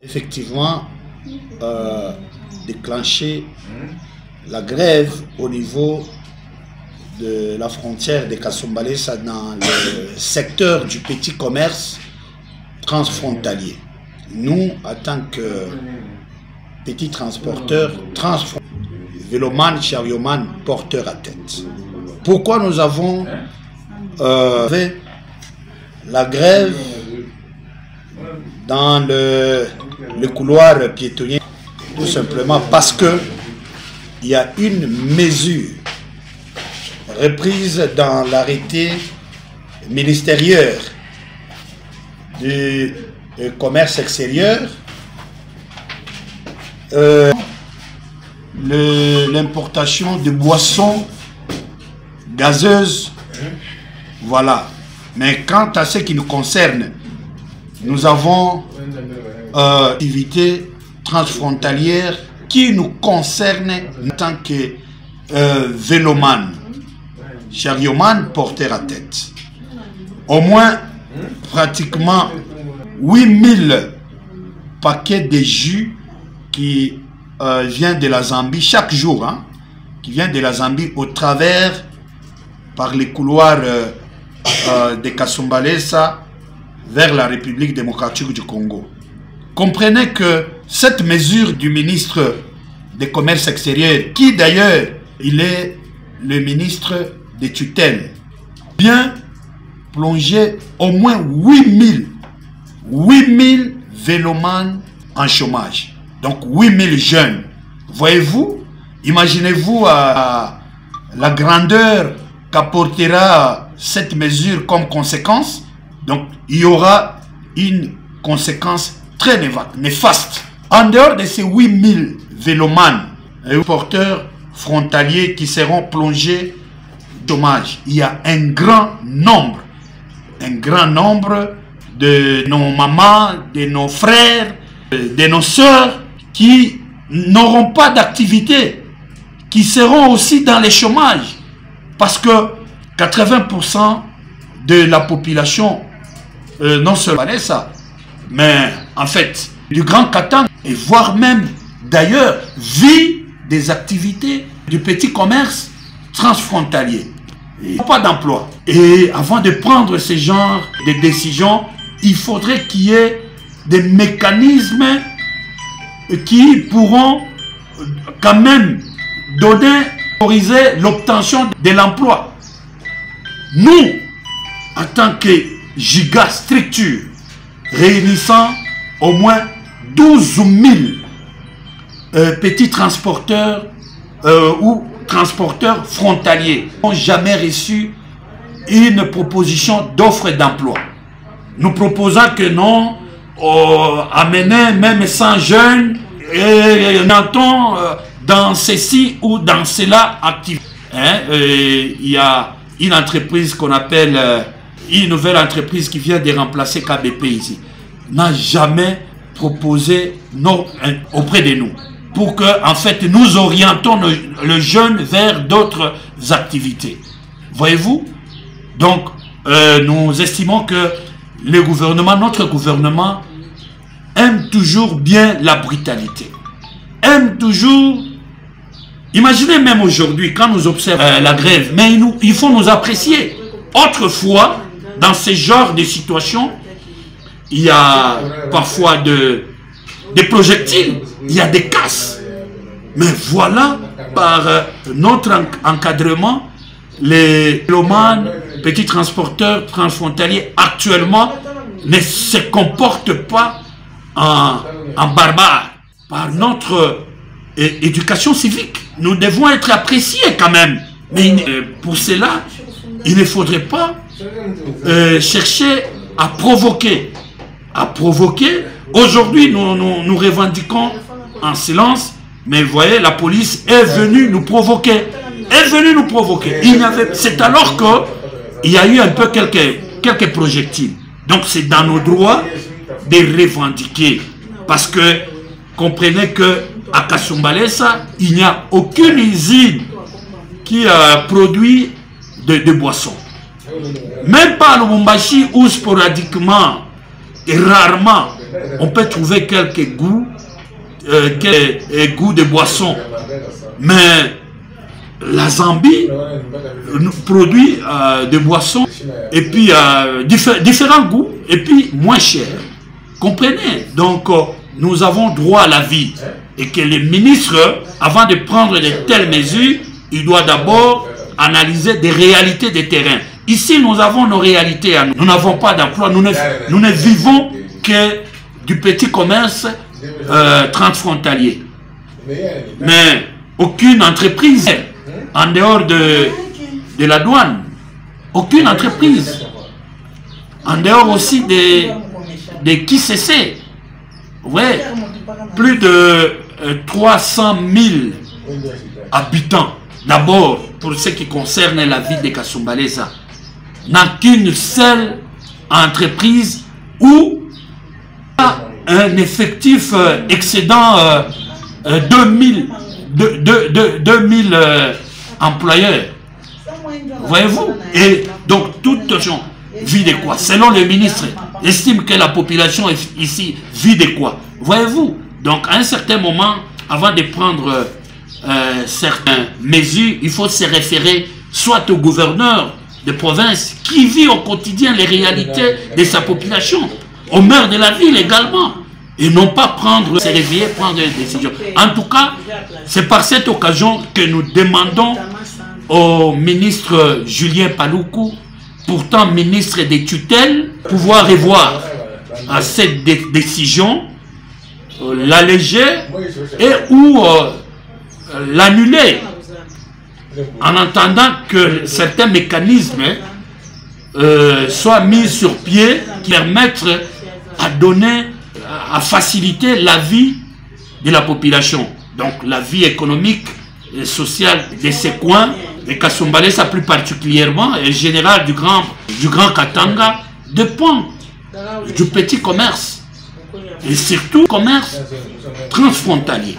Effectivement, déclencher la grève au niveau de la frontière de Kasumbalesa dans le secteur du petit commerce transfrontalier. Nous, en tant que petits transporteurs, véloman, charioman, porteurs à tête. Pourquoi nous avons fait la grève dans le couloir piétonnier? Tout simplement parce que il y a une mesure reprise dans l'arrêté ministériel du commerce extérieur, l'importation de boissons gazeuses, voilà. Mais quant à ce qui nous concerne, nous avons activité transfrontalière qui nous concerne en tant que véloman, charioman, porteur à tête. Au moins, pratiquement 8000 paquets de jus qui viennent de la Zambie chaque jour, hein, qui viennent de la Zambie au travers par les couloirs de Kasumbalesa vers la République démocratique du Congo. Comprenez que cette mesure du ministre des Commerces extérieurs, qui d'ailleurs il est le ministre des tutelles, vient plonger au moins 8000 vélomans en chômage. Donc 8000 jeunes. Voyez-vous, imaginez-vous la grandeur qu'apportera cette mesure comme conséquence. Donc il y aura une conséquence très néfaste. En dehors de ces 8000 vélomans et porteurs frontaliers qui seront plongés au chômage, il y a un grand nombre de nos mamans, de nos frères, de nos sœurs qui n'auront pas d'activité, qui seront aussi dans le chômage. Parce que 80% de la population, non seulement ça, mais en fait, du Grand Katanga, et voire même d'ailleurs, vit des activités du petit commerce transfrontalier. Et pas d'emploi. Et avant de prendre ce genre de décisions, il faudrait qu'il y ait des mécanismes qui pourront quand même autoriser l'obtention de l'emploi. Nous, en tant que gigastructure, réunissant au moins 12 000 petits transporteurs ou transporteurs frontaliers, n'ont jamais reçu une proposition d'offre d'emploi. Nous proposons que non, amener même 100 jeunes et n'entend dans ceci ou dans cela actif. Il y a une entreprise qu'on appelle une nouvelle entreprise qui vient de remplacer KBP ici, n'a jamais proposé non auprès de nous pour que en fait nous orientons le jeune vers d'autres activités. Voyez-vous? Donc nous estimons que le gouvernement, notre gouvernement aime toujours bien la brutalité, aime toujours. Imaginez même aujourd'hui quand nous observons la grève, mais il faut nous apprécier. Autrefois, dans ce genre de situations, il y a parfois des projectiles, il y a des casses. Mais voilà, par notre encadrement, les vélomanes, petits transporteurs transfrontaliers actuellement ne se comportent pas en barbares. Par notre éducation civique, nous devons être appréciés quand même. Mais pour cela, il ne faudrait pas chercher à provoquer. Aujourd'hui, nous revendiquons en silence, mais vous voyez, la police est venue nous provoquer. C'est alors qu'il y a eu un peu quelques projectiles. Donc c'est dans nos droits de revendiquer. Parce que comprenez que à Kasumbalesa, il n'y a aucune usine qui produit de boissons. Même pas à Lubumbashi où sporadiquement et rarement on peut trouver quelques goûts, goûts de boissons. Mais la Zambie produit des boissons et puis différents goûts et puis moins cher. Comprenez? Donc nous avons droit à la vie et que les ministres, avant de prendre de telles mesures, ils doivent d'abord analyser des réalités des terrains. Ici, nous avons nos réalités à nous. Nous n'avons pas d'emploi, nous ne vivons que du petit commerce transfrontalier. Mais aucune entreprise, en dehors de la douane, aucune entreprise, en dehors aussi de qui cessait. Ouais, plus de 300 000 habitants. D'abord, pour ce qui concerne la ville de Kasumbalesa, n'a qu'une seule entreprise où un effectif excédant 2000 employeurs. Voyez-vous? Et donc, toute nation vit de quoi? Selon le ministre, estime que la population ici vit de quoi? Voyez-vous? Donc, à un certain moment, avant de prendre certaines mesures, il faut se référer soit au gouverneur de province qui vit au quotidien les réalités de sa population, au maire de la ville également, et non pas se réveiller, prendre des décisions. En tout cas, c'est par cette occasion que nous demandons au ministre Julien Paluku, pourtant ministre des tutelles, pouvoir revoir à cette décision, l'alléger et ou l'annuler, en attendant que certains mécanismes soient mis sur pied qui permettent à faciliter la vie de la population. Donc la vie économique et sociale de ces coins, de Kasumbalesa plus particulièrement, et général du Grand Katanga, dépend du petit commerce, et surtout commerce transfrontalier.